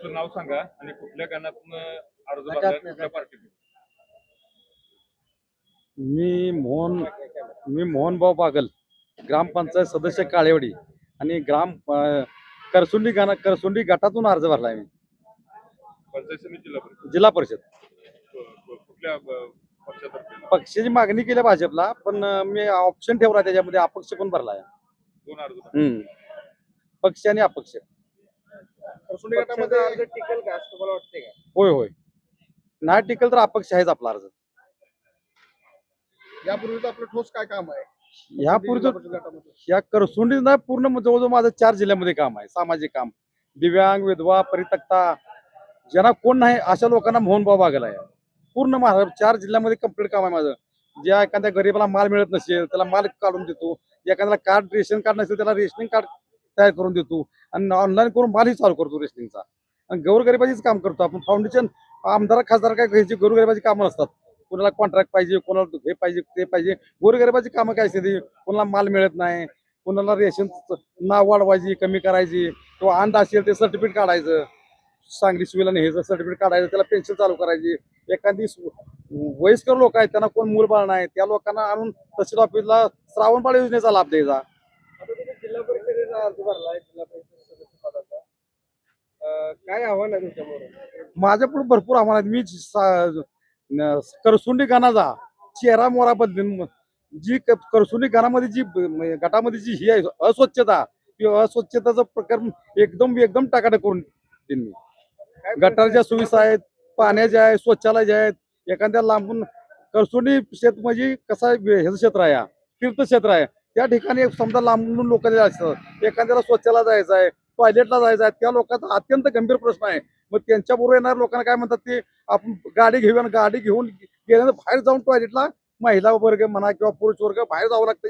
तुमचं नाव सांगा आणि कुठल्या गाण्यातून अर्ज भरलाय, कुठल्या पार्टीतून? मी मोहनभाऊ बागल, ग्रामपंचायत सदस्य काळेवाडी आणि करसुंडी गटातून अर्ज भरलाय मी. पंचायत समिती, जिल्हा परिषद? जिल्हा परिषद. कुठल्या पक्षातर्फे? पक्षाची मागणी केली भाजपला, पण मी ऑप्शन ठेवला त्याच्यामध्ये अपक्ष पण भरलाय. 2 अर्ज. पक्ष आणि अपक्ष. करसुंडी गटामध्ये अर्ज टिकेल का असं तुम्हाला वाटतंय का? होय होय, नाही टिकल तर अपक्ष आहेच आपला अर्ज. यापूर्वीच आपलं ठोस काय काम आहे या करसुंडीत ना पूर्ण जवळजवळ माझं 4 जिल्ह्यामध्ये काम आहे. सामाजिक काम, दिव्यांग, विधवा, परित्यक्ता, ज्यांना कोण नाही अशा लोकांना मोहनभाऊ बागल आहे. पूर्ण महाराष्ट्र 4 जिल्ह्यामध्ये कंप्लीट काम आहे माझं. ज्या एखाद्या गरीबाला माल मिळत नसेल त्याला माल काढून देतो, एखाद्याला कार्ड रेशन कार्ड नसेल त्याला रेशनिंग कार्ड तयार करून देतो आणि ऑनलाईन करून मालही चालू करतो रेशनिंगचा. आणि गोरगरिबाचीच काम करतो आपण. फाउंडेशन आमदार खासदार काय घ्यायची गोरगरिबाची कामं नसतात. कोणाला कॉन्ट्रॅक्ट पाहिजे, कोणाला हे पाहिजे ते पाहिजे. गोरगरिबाची कामं काय असते, कोणाला माल मिळत नाही, कोणाला रेशन नाव वाढवायची कमी करायची, तो अंध असेल ते सर्टिफिकेट काढायचं, सांगली सिव्हिल ह्याचं सर्टिफिकेट काढायचं, त्याला पेन्शन चालू करायची. एखादी वयस्कर लोक आहेत त्यांना कोण मूलबाळ नाही, त्या लोकांना आणून तहसील ऑफिसला श्रावणबाळ योजनेचा लाभ द्यायचा. जिल्हा परिषदेचा अर्ज भरलाय, जिल्हा परिषद सदस्य पदाचा काय आव्हान आहे तुमच्याबरोबर? माझ्या पुढे भरपूर आव्हान आहेत. करसुंडी गाणाचा चेहरा मोहरा बदलून जी करसुंडी गाणामध्ये जी गटामध्ये जी ही आहे अस्वच्छता, ती अस्वच्छताचा प्रकार एकदम टाकाटक करून त्यांनी. गटारच्या सुविधा आहेत, पाण्याच्या आहेत, शौचालय जे आहेत. एखाद्या लांबून करसुंडी शेत म्हणजे कसा हे क्षेत्र आहे, तीर्थक्षेत्र आहे. त्या ठिकाणी समजा लांबून लोक असतात, एखाद्याला शौचालय जायचं आहे, टॉयलेटला जायचं आहे, त्या लोकांचा अत्यंत गंभीर प्रश्न आहे. मग त्यांच्याबरोबर येणाऱ्या लोकांना काय म्हणतात, ते आपण गाडी घेऊन गेल्यानंतर बाहेर जाऊन टॉयलेटला महिला वर्ग म्हणा किंवा पुरुष वर्ग बाहेर जावं लागतं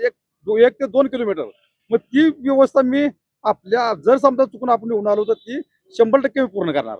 1 ते 2 किलोमीटर. मग ती व्यवस्था मी आपल्या जर समजा चुकून आपण निवडून आलो तर ती 100% पूर्ण करणार.